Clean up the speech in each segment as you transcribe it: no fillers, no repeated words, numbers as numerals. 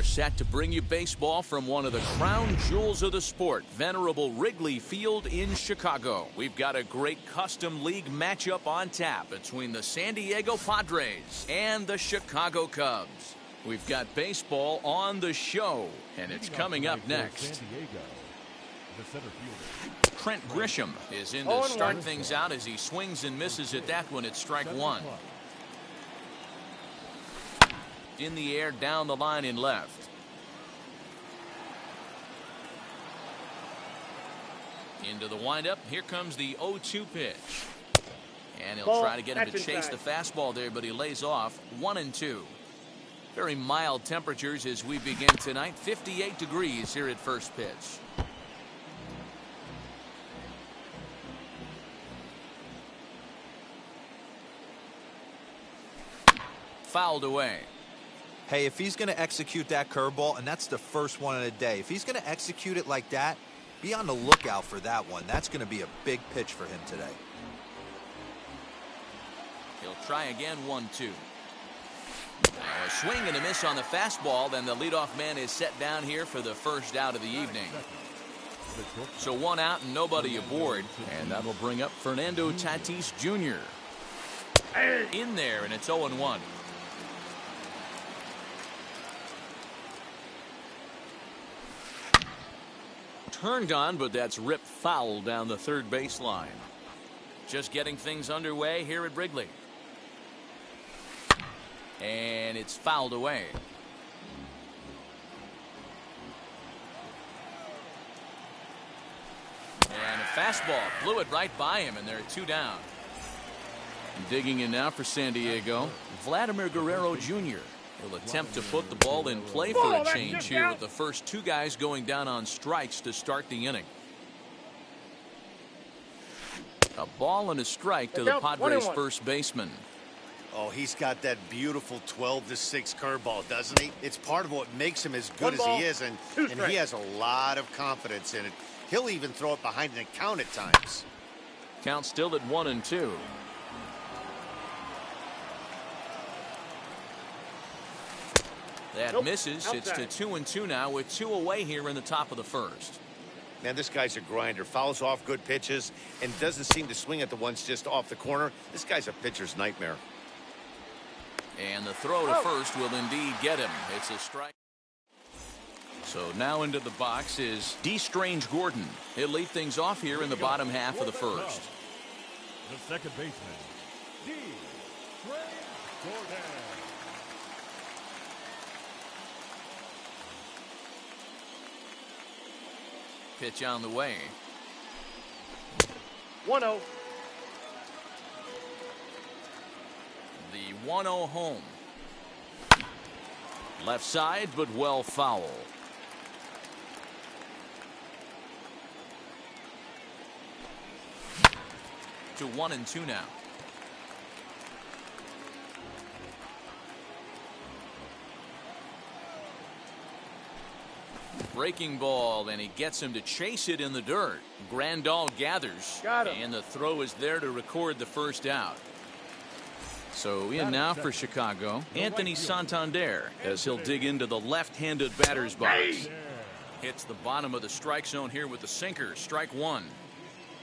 set to bring you baseball from one of the crown jewels of the sport, venerable Wrigley Field in Chicago. We've got a great custom league matchup on tap between the San Diego Padres and the Chicago Cubs. We've got baseball on the show, and it's coming up next. Trent Grisham is in to start things out as he swings and misses at that one at strike one. In the air, down the line in left. Into the windup. Here comes the 0-2 pitch. And he'll try to get him to chase the fastball there, but he lays off 1-2. Very mild temperatures as we begin tonight. 58 degrees here at first pitch. Fouled away. Hey, if he's going to execute that curveball, and that's the first one in a day, if he's going to execute it like that, be on the lookout for that one. That's going to be a big pitch for him today. He'll try again, 1-2. A swing and a miss on the fastball. Then the leadoff man is set down here for the first out of the evening. So one out and nobody aboard. And that'll bring up Fernando Tatis Jr. in there, and it's 0-1. Turned on, but that's ripped foul down the third baseline. Just getting things underway here at Wrigley. And it's fouled away. And a fastball blew it right by him, and there are two down. Digging in now for San Diego, Vladimir Guerrero Jr. He'll attempt to put the ball in play for a change here with the first two guys going down on strikes to start the inning. A ball and a strike to the Padres first baseman. Oh, he's got that beautiful 12-6 curveball, doesn't he? It's part of what makes him as good as he is, and he has a lot of confidence in it. He'll even throw it behind an account at times. Count still at 1-2. That misses. It's to 2-2 now with two away here in the top of the first. Man, this guy's a grinder. Fouls off good pitches and doesn't seem to swing at the ones just off the corner. This guy's a pitcher's nightmare. And the throw to first will indeed get him. It's a strike. So now into the box is D. Strange Gordon. He'll lead things off here in the bottom half of the first. The second baseman, D. Strange Gordon. Pitch on the way. 1-0. The 1-0 home. Left side, but well foul. To 1-2 now. Breaking ball, and he gets him to chase it in the dirt. Grandal gathers, and the throw is there to record the first out. So in now for Chicago, Anthony Santander, as he'll dig into the left-handed batter's box. Hits the bottom of the strike zone here with the sinker. Strike one.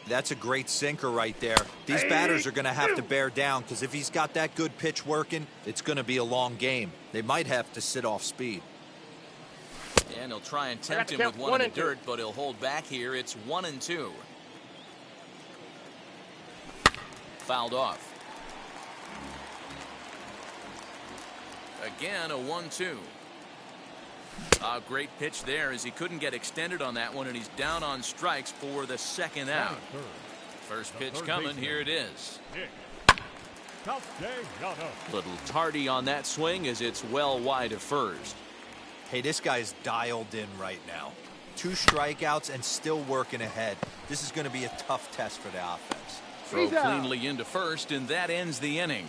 That's a great sinker right there. These batters are going to have to bear down, because if he's got that good pitch working, it's going to be a long game. They might have to sit off speed. And he'll try and tempt him with one in the dirt, but he'll hold back here. It's 1-2. Fouled off. Again, a 1-2. A great pitch there as he couldn't get extended on that one, and he's down on strikes for the second out. First pitch coming. Here it is. Little tardy on that swing as it's well wide of first. Hey, this guy's dialed in right now. 2 strikeouts and still working ahead. This is going to be a tough test for the offense. Throw cleanly into first, and that ends the inning.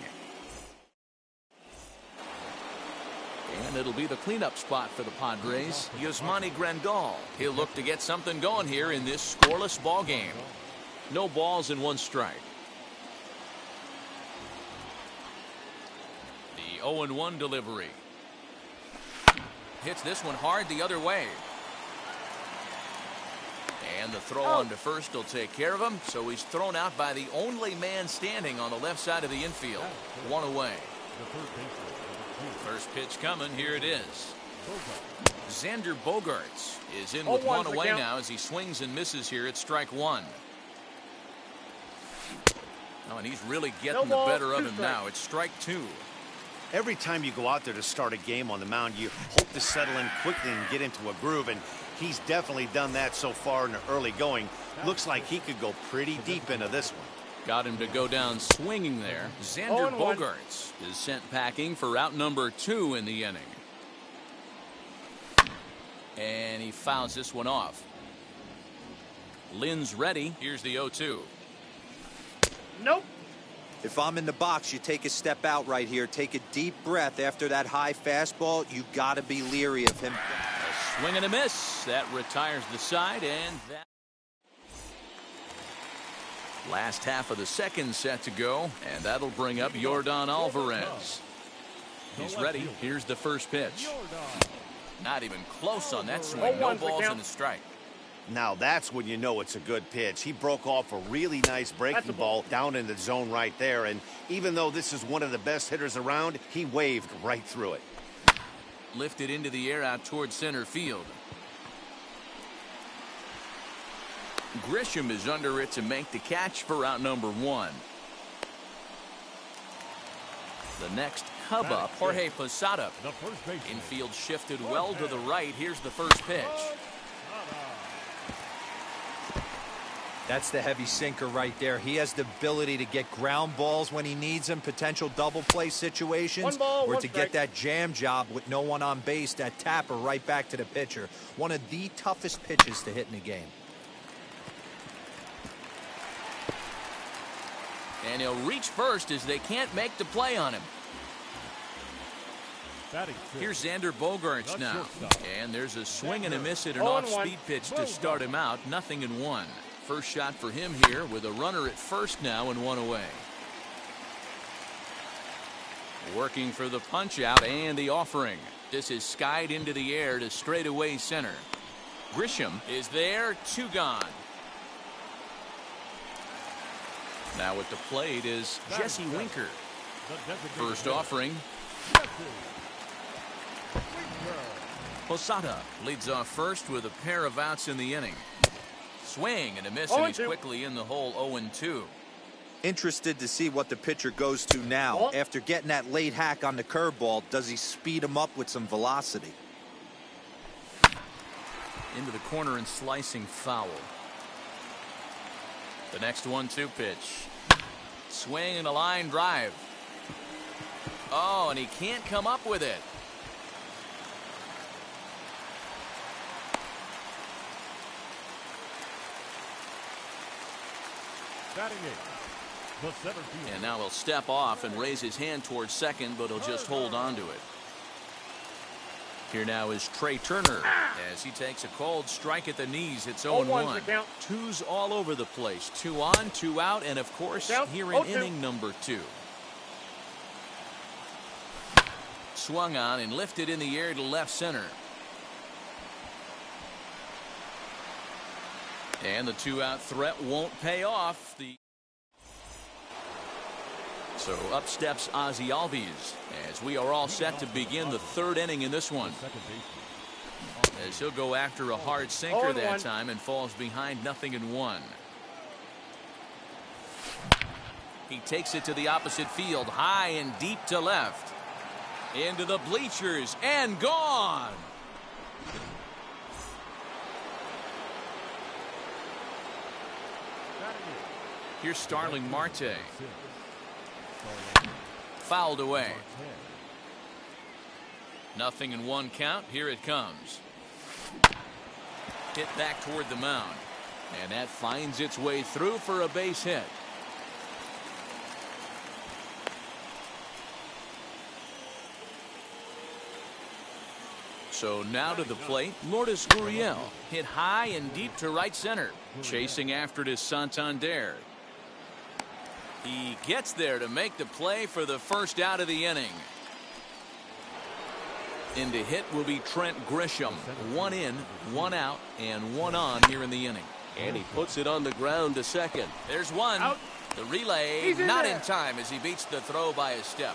And it'll be the cleanup spot for the Padres. Yasmani Grandal. He'll look to get something going here in this scoreless ball game. No balls and 1 strike. The 0-1 delivery. Hits this one hard the other way. And the throw on to first will take care of him. So he's thrown out by the only man standing on the left side of the infield. One away. First pitch coming. Here it is. Xander Bogaerts is in with one away now as he swings and misses here at strike one. Oh, and he's really getting the better of him now. It's strike two. Every time you go out there to start a game on the mound, you hope to settle in quickly and get into a groove, and he's definitely done that so far in the early going. Looks like he could go pretty deep into this one. Got him to go down swinging there. Xander Bogaerts is sent packing for out number 2 in the inning. And he fouls this one off. Lynn's ready. Here's the 0-2. Nope. If I'm in the box, you take a step out right here. Take a deep breath after that high fastball. You got to be leery of him. A swing and a miss. That retires the side, and that. Last half of the second set to go, and that'll bring up Yordan Alvarez. He's ready. Here's the first pitch. Not even close on that swing. No balls and a strike. Now that's when you know it's a good pitch. He broke off a really nice breaking ball down in the zone right there, and even though this is one of the best hitters around, he waved right through it. Lifted into the air out towards center field. Grisham is under it to make the catch for out number 1. The next Cub up, Jorge Posada. Infield shifted well to the right. Here's the first pitch. That's the heavy sinker right there. He has the ability to get ground balls when he needs them, potential double play situations, or to get that jam job with no one on base, that tapper right back to the pitcher. One of the toughest pitches to hit in the game. And he'll reach first as they can't make the play on him. Here's Xander Bogaerts now. And there's a swing and a miss at an off-speed pitch to start him out. 0-1. First shot for him here with a runner at first now and one away. Working for the punch out and the offering. This is skied into the air to straightaway center. Grisham is there, 2 gone. Now at the plate is Jesse Winker. First offering. Posada leads off first with a pair of outs in the inning. Swing and a miss, and he's quickly in the hole. 0-2. Interested to see what the pitcher goes to now. After getting that late hack on the curveball, does he speed him up with some velocity? Into the corner and slicing foul. The next 1-2 pitch. Swing and a line drive. Oh, and he can't come up with it. And now he'll step off and raise his hand towards second, but he'll just hold on to it. Here now is Trey Turner as he takes a cold strike at the knees. It's 0-1. 2's all over the place. 2 on, 2 out, and of course here in inning number 2. Swung on and lifted in the air to left center. And the 2-out threat won't pay off. So up steps Ozzie Albies as we are all set to begin the 3rd inning in this one. As he'll go after a hard sinker that time and falls behind 0-1. He takes it to the opposite field, high and deep to left. Into the bleachers and gone. Here's Starling Marte. Fouled away. 0-1 count. Here it comes. Hit back toward the mound. And that finds its way through for a base hit. So now to the plate, Lourdes Gurriel. Hit high and deep to right center. Chasing after it is Santander. He gets there to make the play for the first out of the inning. In to hit will be Trent Grisham. 1 in, 1 out, and 1 on here in the inning. And he puts it on the ground to second. There's one. Out. The relay not in time as he beats the throw by a step.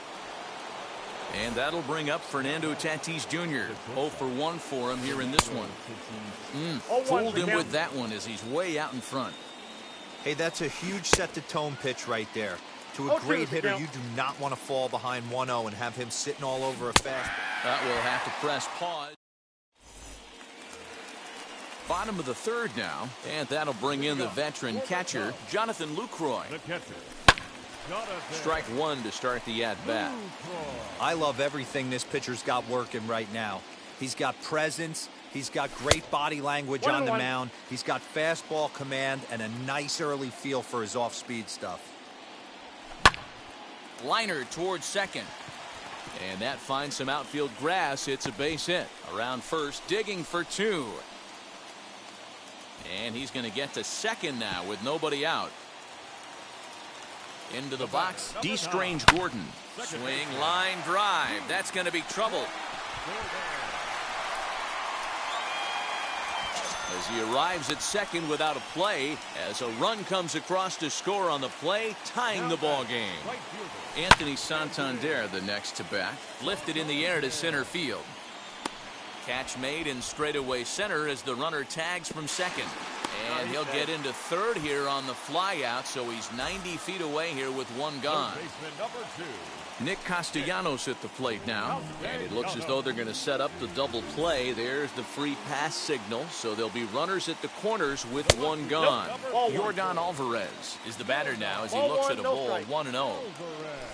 And that'll bring up Fernando Tatis Jr. 0 for 1 for him here in this one. Fooled him with that one as he's way out in front. Hey, that's a huge set-the-tone pitch right there. To a great hitter, you do not want to fall behind 1-0 and have him sitting all over a fastball. That will have to press pause. Bottom of the third now, and that'll bring in the veteran catcher, Jonathan Lucroy. The catcher. Strike one to start the at-bat. I love everything this pitcher's got working right now. He's got presence. He's got great body language on the mound. He's got fastball command and a nice early feel for his off-speed stuff. Liner towards second. And that finds some outfield grass. It's a base hit. Around first, digging for 2. And he's going to get to second now with nobody out. Into the box, D. Strange Gordon. Swing, line, drive. That's going to be trouble. As he arrives at second without a play, as a run comes across to score on the play, tying the ball game. Anthony Santander, the next to bat, lifted in the air to center field. Catch made in straightaway center as the runner tags from second. And he'll get into third here on the flyout, so he's 90 feet away here with 1 gone. Nick Castellanos at the plate now, and it looks as though they're going to set up the double play. There's the free pass signal, so there'll be runners at the corners with 1 gone. Yordan Alvarez is the batter now as he looks at a ball 1-0.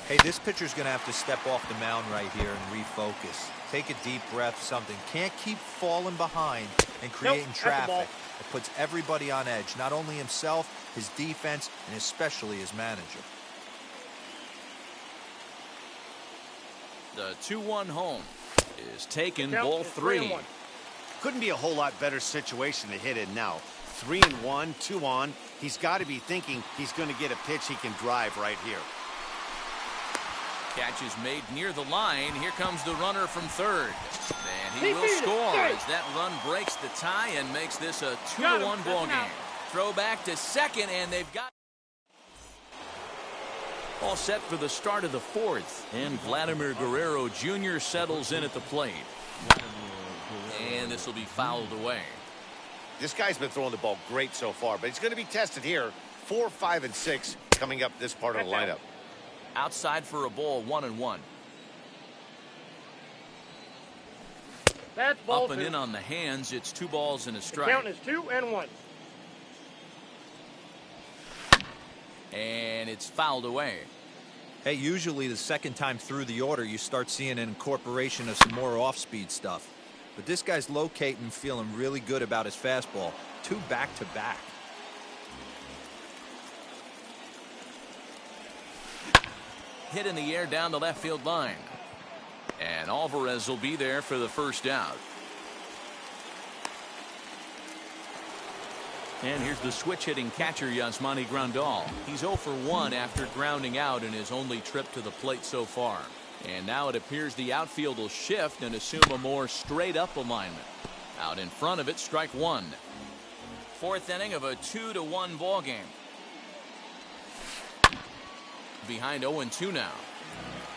Hey, this pitcher's going to have to step off the mound right here and refocus. Take a deep breath, something. Can't keep falling behind and creating traffic. It puts everybody on edge, not only himself, his defense, and especially his manager. The 2-1 home is taken, ball 3. Couldn't be a whole lot better situation to hit in now. 3-1, 2 on. He's got to be thinking he's going to get a pitch he can drive right here. Catch is made near the line. Here comes the runner from third. And he will score as that run breaks the tie and makes this a 2-1 ball game. Throw back to second, and they've got all set for the start of the 4th. And Vladimir Guerrero Jr. settles in at the plate. And this will be fouled away. This guy's been throwing the ball great so far, but he's going to be tested here. 4, 5, and 6 coming up this part of the lineup. Outside for a ball, 1-1. That's ball Up and 2. in on the hands. It's 2 balls and a strike. The count is 2-1. And it's fouled away. Hey, usually the second time through the order, you start seeing an incorporation of some more off-speed stuff. But this guy's locating, feeling really good about his fastball. 2 back-to-back. Hit in the air down the left field line. And Alvarez will be there for the first out. And here's the switch-hitting catcher, Yasmani Grandal. He's 0 for 1 after grounding out in his only trip to the plate so far. And now it appears the outfield will shift and assume a more straight-up alignment. Out in front of it, strike 1. 4th inning of a 2-1 ball game. Behind 0-2 now.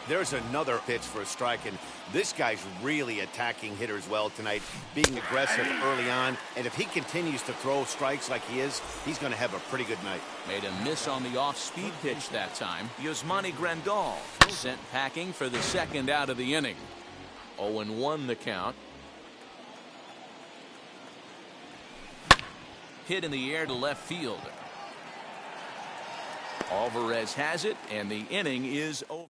There's another pitch for a strike, and this guy's really attacking hitters well tonight, being aggressive early on, and if he continues to throw strikes like he is, he's going to have a pretty good night. Made a miss on the off-speed pitch that time. Yasmani Grandal sent packing for the 2nd out of the inning. 0-1 the count. Hit in the air to left field. Alvarez has it, and the inning is over.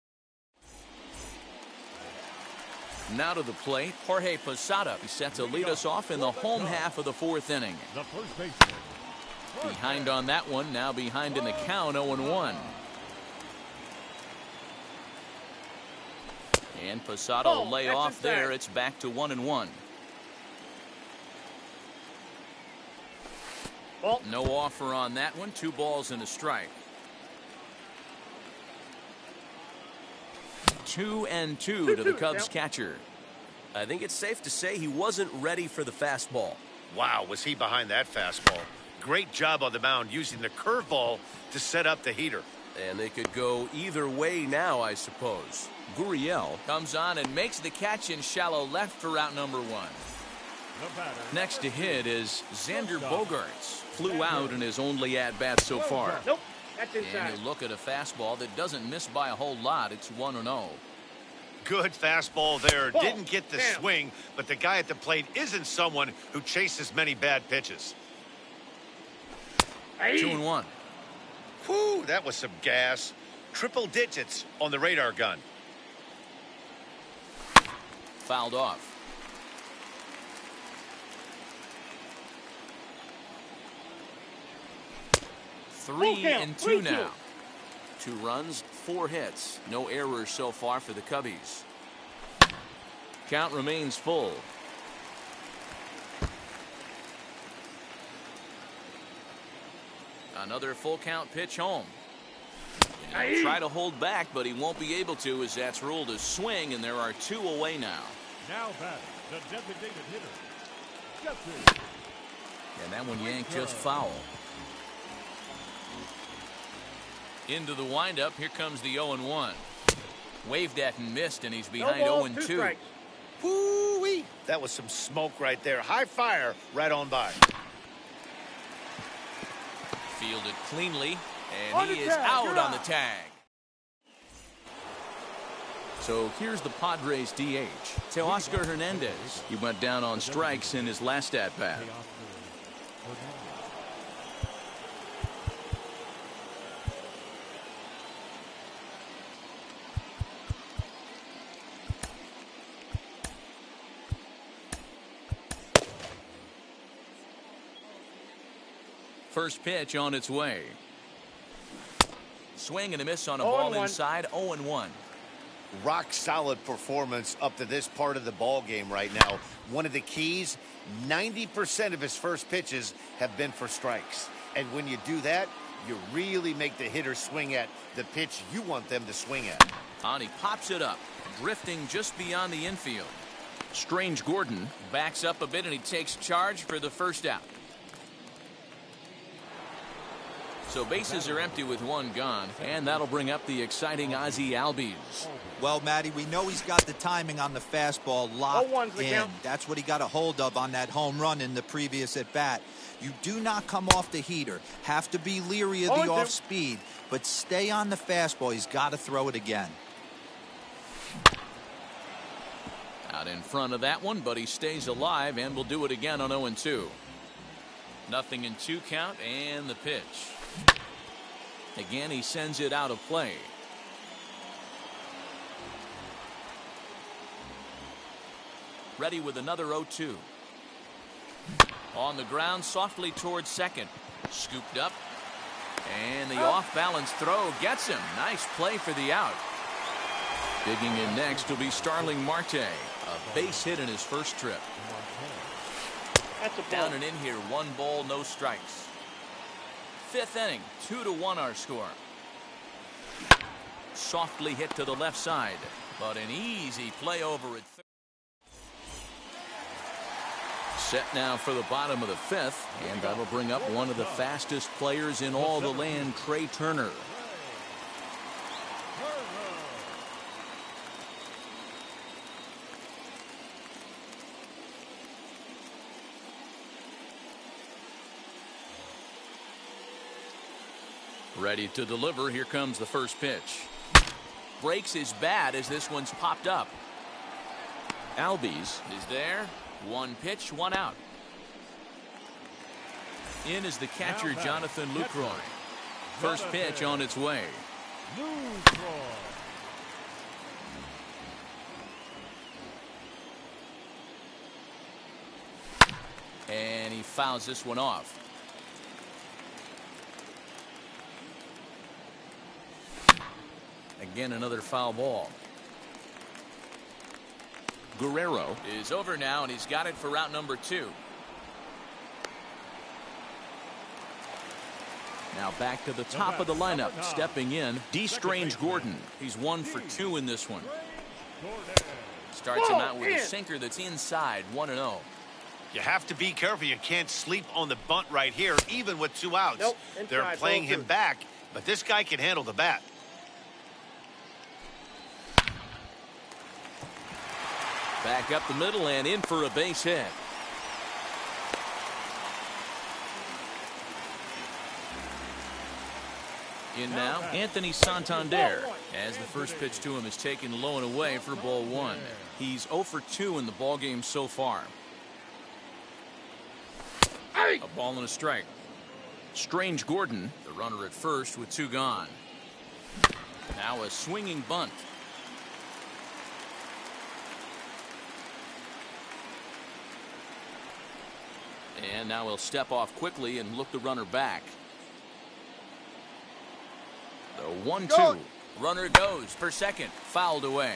Now to the plate, Jorge Posada is set to lead us off in the home half of the 4th inning. The first baseman. Behind on that one, now behind in the count, 0-1. And Posada will lay off there. It's back to 1-1. No offer on that one. 2 balls and a strike. 2-2 to the Cubs catcher. I think it's safe to say he wasn't ready for the fastball. Wow, was he behind that fastball. Great job on the mound using the curveball to set up the heater. And they could go either way now, I suppose. Gurriel comes on and makes the catch in shallow left for out number 1. Next to hit is Xander Bogaerts. Flew out in his only at-bat so far. Nope, that's inside. And you look at a fastball that doesn't miss by a whole lot. It's 1-0. Good fastball there. Ball. Didn't get the Damn. swing, but the guy at the plate isn't someone who chases many bad pitches. 2-1. Whew, that was some gas. Triple digits on the radar gun. Fouled off. Three and two now. 2 runs, 4 hits. No errors so far for the Cubbies. Count remains full. Another full count pitch home. He'll try to hold back, but he won't be able to, as that's ruled a swing, and there are 2 away now. Now batting, the designated hitter, Jeffrey. And that one yanked just foul. Into the windup. Here comes the 0-1. Waved at and missed, and he's behind 0-2. Whoo-wee. That was some smoke right there. High fire right on by. Fielded cleanly, and he is out on the tag. So here's the Padres DH, Teoscar Hernandez. He went down on strikes in his last at-bat. First pitch on its way. Swing and a miss on a ball inside. 0-1. Rock solid performance up to this part of the ball game right now. One of the keys, 90% of his first pitches have been for strikes. And when you do that, you really make the hitter swing at the pitch you want them to swing at. And he pops it up, drifting just beyond the infield. Strange Gordon backs up a bit, and he takes charge for the first out. So bases are empty with 1 gone, and that'll bring up the exciting Ozzie Albies. Well, Matty, we know he's got the timing on the fastball locked in. That's what he got a hold of on that home run in the previous at-bat. You do not come off the heater. Have to be leery of the off-speed, but stay on the fastball. He's got to throw it again. Out in front of that one, but he stays alive and will do it again on 0-2. Nothing in 2 count, and the pitch. Again, he sends it out of play. Ready with another 0-2. On the ground, softly towards second. Scooped up. And the off-balance throw gets him. Nice play for the out. Digging in next will be Starling Marte. A base hit in his first trip. Down and in here, 1 ball, no strikes. 5th inning, 2-1 our score. Softly hit to the left side, but an easy play over at third. Set now for the bottom of the 5th, and that'll bring up one of the fastest players in all the land, Trey Turner. Ready to deliver. Here comes the first pitch. Breaks his bat as this one's popped up. Albies is there. 1 pitch, 1 out. In is the catcher, Jonathan Lucroy. First pitch on its way. And he fouls this one off. Again, another foul ball. Guerrero is over now, and he's got it for route number 2. Now back to the top of the lineup. Stepping in, D. Strange Gordon. He's 1 for 2 in this one. Starts him out with a sinker that's inside, 1-0. You have to be careful. You can't sleep on the bunt right here, even with 2 outs. Nope, They're playing him back, but this guy can handle the bat. Back up the middle and in for a base hit. In now, Anthony Santander, as the first pitch to him is taken low and away for ball 1. He's 0 for 2 in the ball game so far. A ball and a strike. Strange Gordon, the runner at first with 2 gone. Now a swinging bunt. And now he'll step off quickly and look the runner back. The 1-2. Runner goes for second. Fouled away.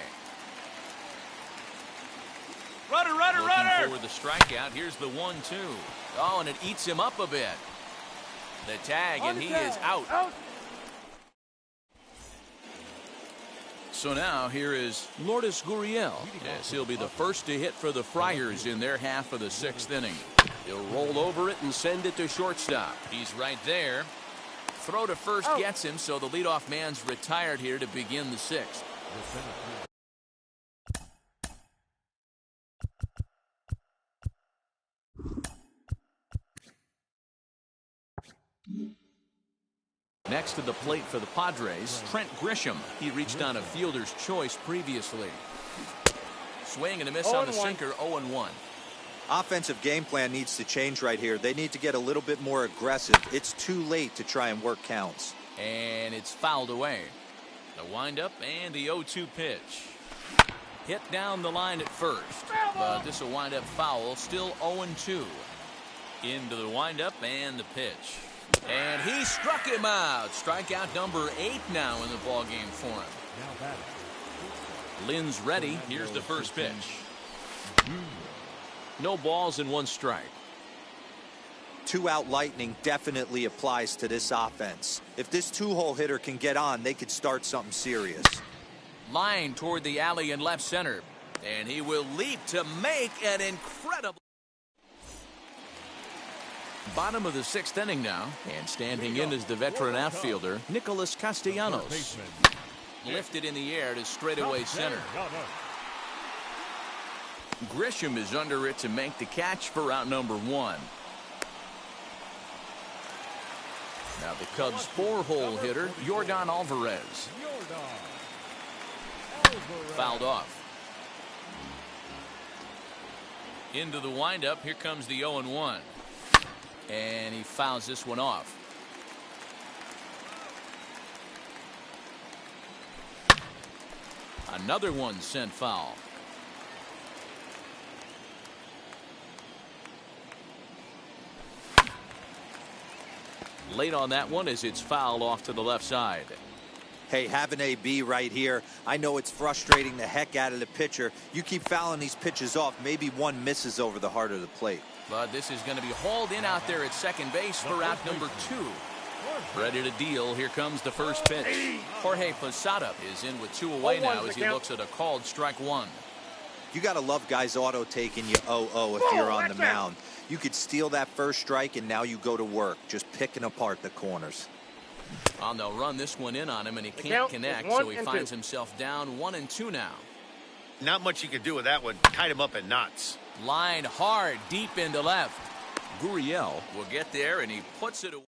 Runner, Looking for the strikeout. Here's the 1-2. Oh, and it eats him up a bit. The tag, and he is out. So now here is Lourdes Gurriel. Yes, he'll be the first to hit for the Friars in their half of the 6th inning. He'll roll over it and send it to shortstop. He's right there. Throw to first gets him, so the leadoff man's retired here to begin the 6th. Next to the plate for the Padres, Trent Grisham. He reached on a fielder's choice previously. Swing and a miss on the sinker, 0-1. Offensive game plan needs to change right here. They need to get a little bit more aggressive. It's too late to try and work counts. And it's fouled away. The windup and the 0-2 pitch. Hit down the line at first. But this will wind up foul. Still 0-2. Into the windup and the pitch. And he struck him out. Strikeout number 8 now in the ballgame for him. Lynn's ready. Here's the first pitch. No balls and 1 strike. 2-out lightning definitely applies to this offense. If this 2-hole hitter can get on, they could start something serious. Line toward the alley in left center. And he will leap to make an incredible. Bottom of the 6th inning now. And standing in is the veteran outfielder, Nicholas Castellanos. Lifted in the air to straightaway center. Grisham is under it to make the catch for out number 1. Now the Cubs' 4-hole hitter, Yordan Alvarez. Fouled off. Into the windup. Here comes the 0-1. And he fouls this one off. Another one sent foul. Late on that one as it's fouled off to the left side. Hey, have an AB right here. I know it's frustrating the heck out of the pitcher. You keep fouling these pitches off, maybe one misses over the heart of the plate. But this is going to be hauled in out there at second base for out number 2. Ready to deal. Here comes the first pitch. Jorge Posada is in with 2 away now as he looks at a called strike 1. You got to love guys auto-taking you 0-0 if you're on the mound. You could steal that first strike, and now you go to work, just picking apart the corners. Well, they'll run this one in on him, and he can't connect, so he finds himself down 1-2 now. Not much you can do with that one. Tied him up in knots. Line hard, deep into left. Gurriel will get there, and he puts it away.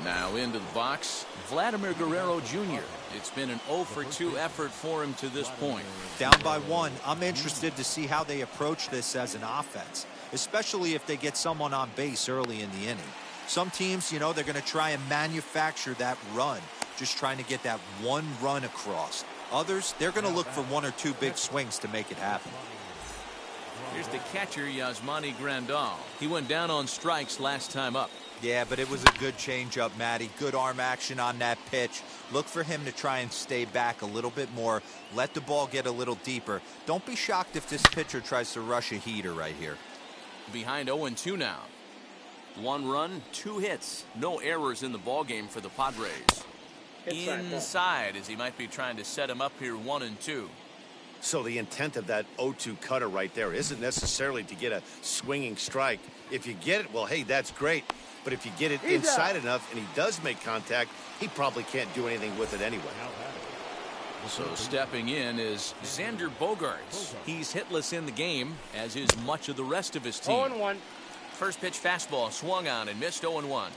Now into the box, Vladimir Guerrero Jr. It's been an 0 for 2 effort for him to this point. Down by 1, I'm interested to see how they approach this as an offense, especially if they get someone on base early in the inning. Some teams, you know, they're going to try and manufacture that run, just trying to get that 1 run across. Others, they're going to look for 1 or 2 big swings to make it happen. Here's the catcher, Yasmani Grandal. He went down on strikes last time up. Yeah, but it was a good changeup, Matty. Good arm action on that pitch. Look for him to try and stay back a little bit more. Let the ball get a little deeper. Don't be shocked if this pitcher tries to rush a heater right here. Behind 0-2 now. 1 run, 2 hits. No errors in the ballgame for the Padres. Inside as he might be trying to set him up here 1-2. So the intent of that 0-2 cutter right there isn't necessarily to get a swinging strike. If you get it, well, hey, that's great. But if you get it inside enough and he does make contact, he probably can't do anything with it anyway. So stepping in is Xander Bogaerts. He's hitless in the game, as is much of the rest of his team. 0-1. First pitch fastball swung on and missed. 0-1.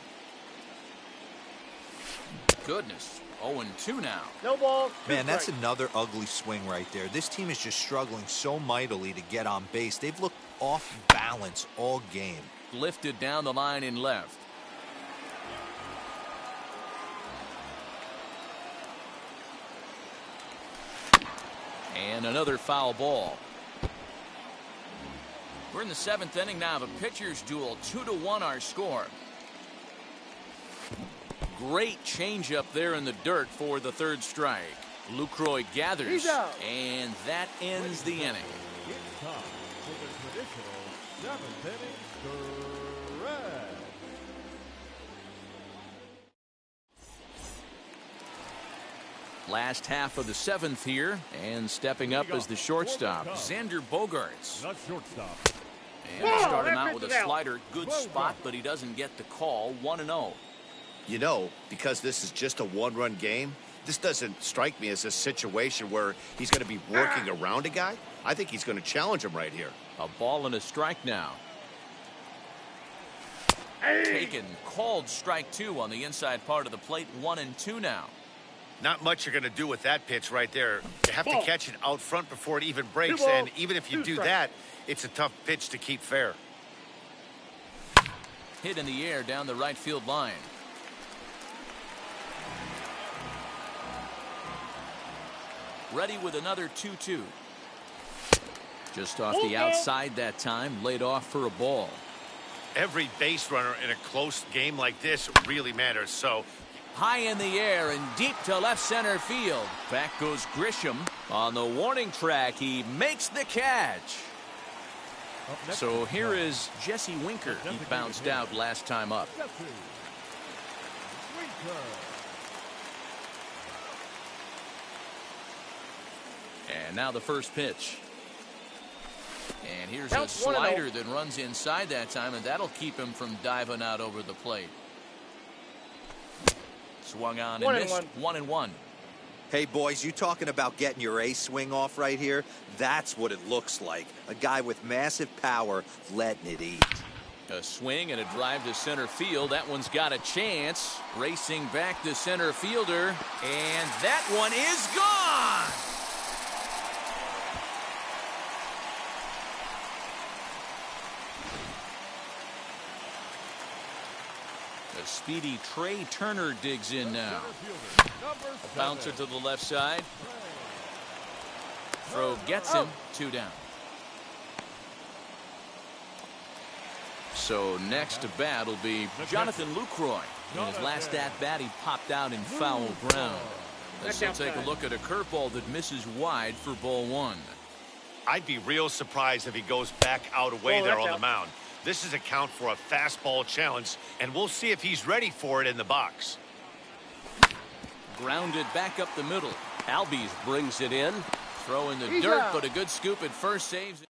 Goodness. 0-2 now. No ball. Man, that's another ugly swing right there. This team is just struggling so mightily to get on base. They've looked off balance all game. Lifted down the line in left. And another foul ball. We're in the 7th inning now of a pitcher's duel. 2-1 our score. Great changeup there in the dirt for the 3rd strike. Lucroy gathers, and that ends the inning. It's time for the traditional 7th inning stretch. Last half of the 7th here, and stepping up as the shortstop, Xander Bogaerts. Not shortstop. And we'll start him out with a slider. Good spot, but he doesn't get the call. 1-0. You know, because this is just a one-run game, this doesn't strike me as a situation where he's going to be working around a guy. I think he's going to challenge him right here. A ball and a strike now. Taken, called strike 2 on the inside part of the plate. 1-2 now. Not much you're going to do with that pitch right there. You have to catch it out front before it even breaks, and even if you do that, it's a tough pitch to keep fair. Hit in the air down the right field line. Ready with another 2-2. Just off the outside that time, laid off for a ball. Every base runner in a close game like this really matters, so high in the air and deep to left center field. Back goes Grisham. On the warning track, he makes the catch. So here is Jesse Winker. He bounced out last time up. And now the first pitch. And here's a slider that runs inside that time, and that'll keep him from diving out over the plate. Swung on and missed. 1-1. Hey, boys, you talking about getting your ace swing off right here? That's what it looks like. A guy with massive power letting it eat. A swing and a drive to center field. That one's got a chance. Racing back to center fielder. And that one is gone! A speedy Trey Turner digs in now. A bouncer to the left side. Throw gets him. 2 down. So next to bat will be Jonathan Lucroy. In his last at-bat, he popped out in foul ground. Let's take a look at a curveball that misses wide for ball 1. I'd be real surprised if he goes back out away there on the mound. This is a count for a fastball challenge, and we'll see if he's ready for it in the box. Grounded back up the middle. Albies brings it in. Throw in the dirt, but a good scoop at first saves it.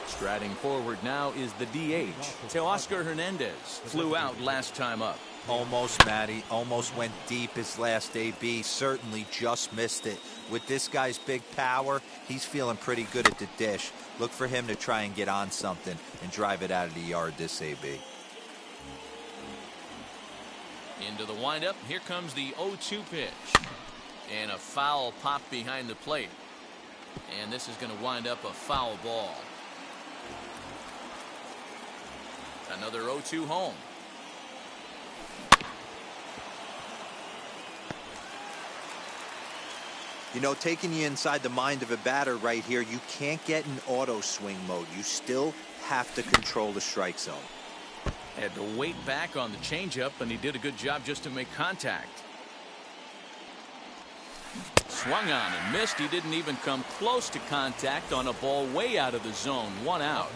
Striding forward now is the DH. Teoscar Hernandez flew out last time up. Almost, Matty. Almost went deep his last AB. Certainly just missed it. With this guy's big power, he's feeling pretty good at the dish. Look for him to try and get on something and drive it out of the yard this AB. Into the windup. Here comes the 0-2 pitch. And a foul pop behind the plate. And this is going to wind up a foul ball. Another 0-2 home. You know, taking you inside the mind of a batter right here, you can't get in auto swing mode. You still have to control the strike zone. Had to wait back on the changeup, and he did a good job just to make contact. Swung on and missed. He didn't even come close to contact on a ball way out of the zone. 1 out.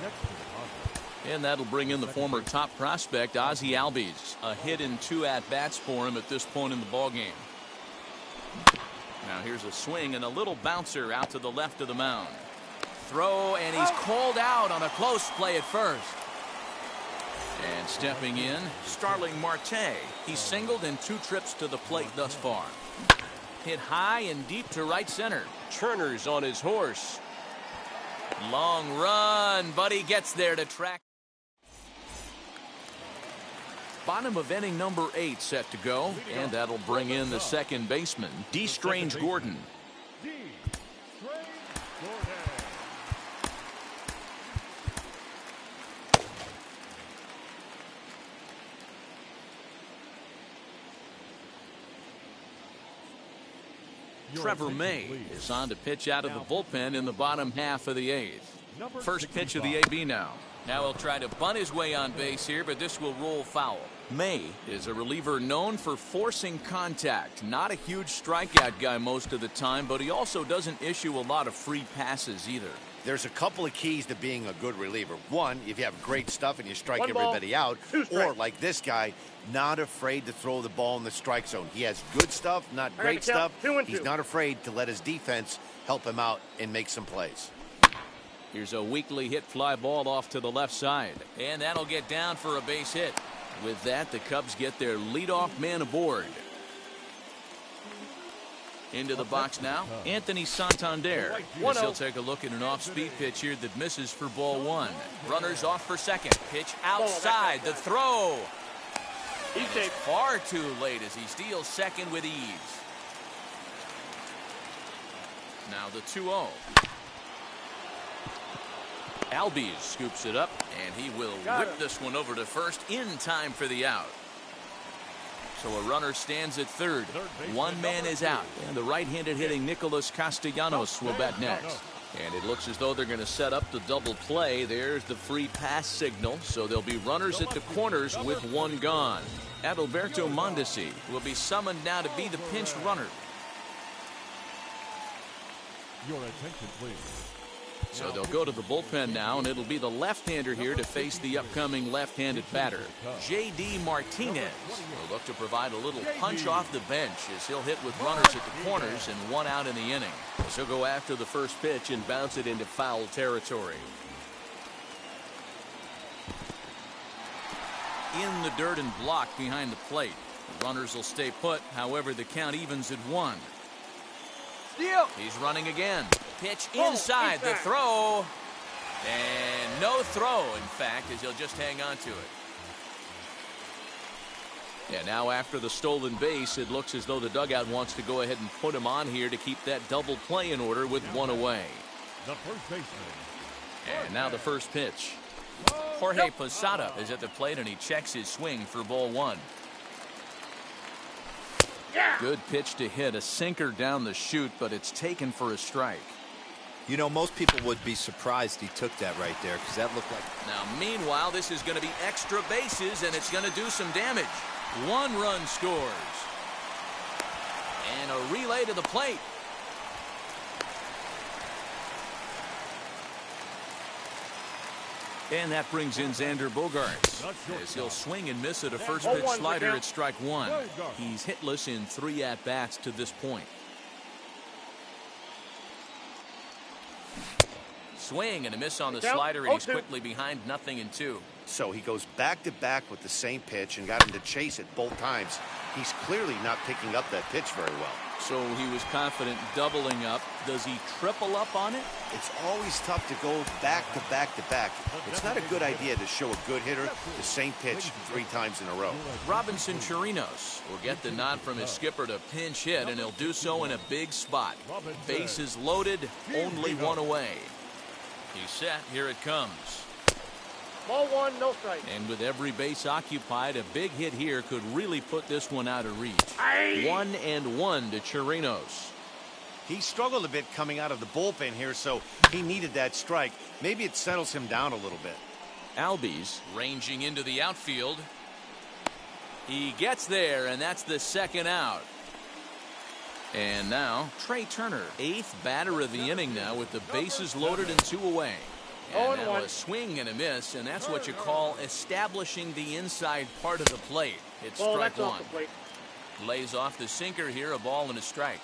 And that'll bring in the former top prospect, Ozzie Albies. A hit in 2 at-bats for him at this point in the ballgame. Now here's a swing and a little bouncer out to the left of the mound. Throw, and he's called out on a close play at first. And stepping in, Starling Marte. He's singled in 2 trips to the plate thus far. Hit high and deep to right center. Turner's on his horse. Long run, but he gets there to track. Bottom of inning number 8 set to go, and that'll bring in the second baseman, D. Strange Gordon. Trevor May is on to pitch out of the bullpen in the bottom half of the 8th. First pitch of the AB now. Now he'll try to bunt his way on base here, but this will roll foul. May is a reliever known for forcing contact. Not a huge strikeout guy most of the time, but he also doesn't issue a lot of free passes either. There's a couple of keys to being a good reliever. One, if you have great stuff and you strike everybody out, or like this guy, not afraid to throw the ball in the strike zone. He has good stuff, not great stuff. He's not afraid to let his defense help him out and make some plays. Here's a weakly hit fly ball off to the left side, and that'll get down for a base hit. With that, the Cubs get their leadoff man aboard. Into the box now, Anthony Santander. He'll take a look at an off-speed pitch here that misses for ball 1. Runners off for second. Pitch outside. The throw. It's far too late as he steals second with ease. Now the 2-0. Albies scoops it up, and he will whip this one over to first in time for the out. So a runner stands at third. One man is out, and the right-handed hitting Nicholas Castellanos will bat next. And it looks as though they're going to set up the double play. There's the free pass signal, so there'll be runners at the corners with one gone. Adalberto Mondesi will be summoned now to be the pinch runner. Your attention, please. So they'll go to the bullpen now, and it'll be the left-hander here to face the upcoming left-handed batter. J.D. Martinez will look to provide a little punch off the bench as he'll hit with runners at the corners and one out in the inning. So go after the first pitch and bounce it into foul territory. In the dirt and blocked behind the plate. The runners will stay put, however the count evens at 1. He's running again. Pitch inside the throw. And no throw, in fact, as he'll just hang on to it. And now after the stolen base, it looks as though the dugout wants to go ahead and put him on here to keep that double play in order with one away. The first baseman. And now the first pitch. Jorge Posada is at the plate, and he checks his swing for ball 1. Good pitch to hit, a sinker down the chute, but it's taken for a strike. You know, most people would be surprised he took that right there, because that looked like... Now, meanwhile, this is going to be extra bases, and it's going to do some damage. 1 run scores. And a relay to the plate. And that brings in Xander Bogaerts as he'll swing and miss at a first pitch slider at strike 1. He's hitless in 3 at-bats to this point. Swing and a miss on the slider, and he's quickly behind 0-2. So he goes back-to-back with the same pitch and got him to chase it both times. He's clearly not picking up that pitch very well. So he was confident doubling up. Does he triple up on it? It's always tough to go back-to-back. It's not a good idea to show a good hitter the same pitch 3 times in a row. Robinson Chirinos will get the nod from his skipper to pinch hit, and he'll do so in a big spot. Bases loaded, only 1 away. He's set. Here it comes. Ball 1, no strike. And with every base occupied, a big hit here could really put this one out of reach. 1-1 to Chirinos. He struggled a bit coming out of the bullpen here, so he needed that strike. Maybe it settles him down a little bit. Albies ranging into the outfield. He gets there, and that's the second out. And now Trey Turner, 8th batter of the inning now with the bases loaded and 2 away. And now a swing and a miss, and that's what you call establishing the inside part of the plate. It's strike 1. Lays off the sinker here, a ball and a strike.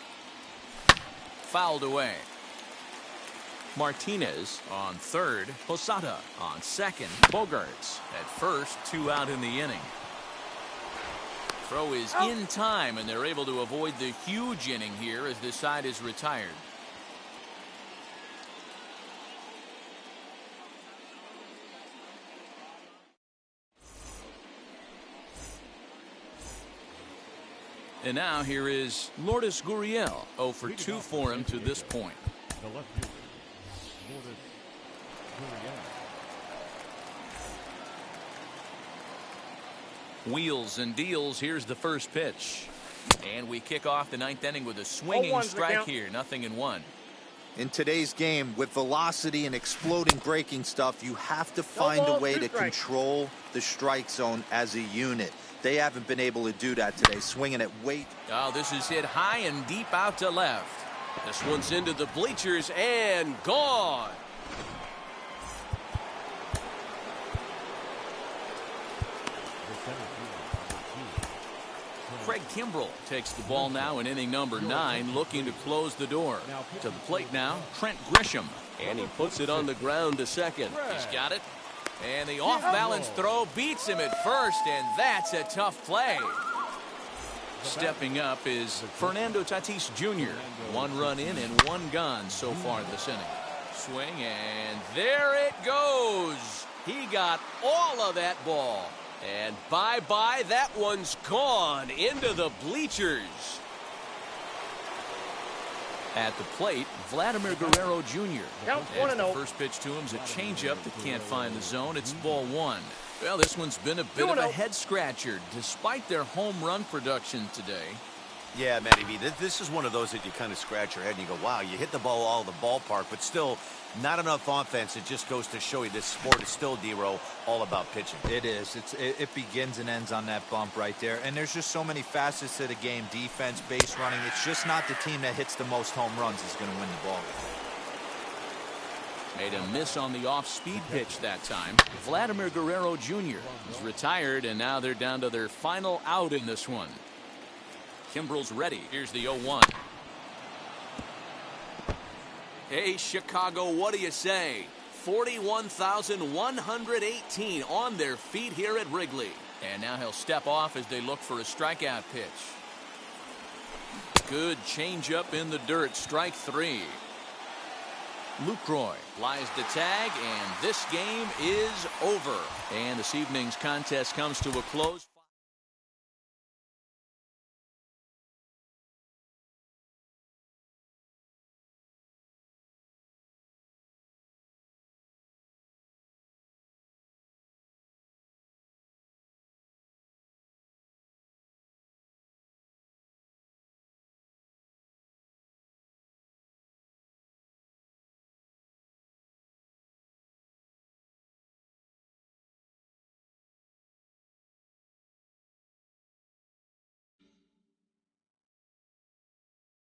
fouled away. Martinez on third. Posada on second. Bogarts at first. 2 out in the inning. Throw is in time, and they're able to avoid the huge inning here as this side is retired. And now here is Lourdes Gurriel. 0 for 2 for him to this point. The left fielder, Lourdes Gurriel. Wheels and deals. Here's the first pitch. And we kick off the 9th inning with a swinging strike here. 0-1. In today's game, with velocity and exploding breaking stuff, you have to find a way to control the strike zone as a unit. They haven't been able to do that today, swinging at weight. Oh, this is hit high and deep out to left. This one's into the bleachers and gone. Craig Kimbrell takes the ball now in inning number 9, looking to close the door. To the plate now, Trent Grisham. And he puts it on the ground to second. He's got it. And the off-balance throw beats him at first, and that's a tough play. Stepping up is Fernando Tatis Jr. 1 run in and 1 gone so far this inning. Swing, and there it goes. He got all of that ball. And bye-bye, that one's gone into the bleachers. At the plate, Vladimir Guerrero Jr. As the first pitch to him is a changeup that can't find the zone. It's ball 1. Well, this one's been a bit of a head-scratcher, despite their home run production today. Yeah, Matty V, this is one of those that you kind of scratch your head and you go, wow, you hit the ball all the ballpark, but still not enough offense. It just goes to show you this sport is still, D-Row, all about pitching. It is. It begins and ends on that bump right there. And there's just so many facets to the game. Defense, base running. It's just not the team that hits the most home runs is going to win the ball. Made a miss on the off-speed pitch that time. Vladimir Guerrero Jr. is retired, and now they're down to their final out in this one. Kimbrell's ready. Here's the 0-1. Hey, Chicago, what do you say? 41,118 on their feet here at Wrigley. And now he'll step off as they look for a strikeout pitch. Good changeup in the dirt. Strike 3. Lucroy lies to tag, and this game is over. And this evening's contest comes to a close.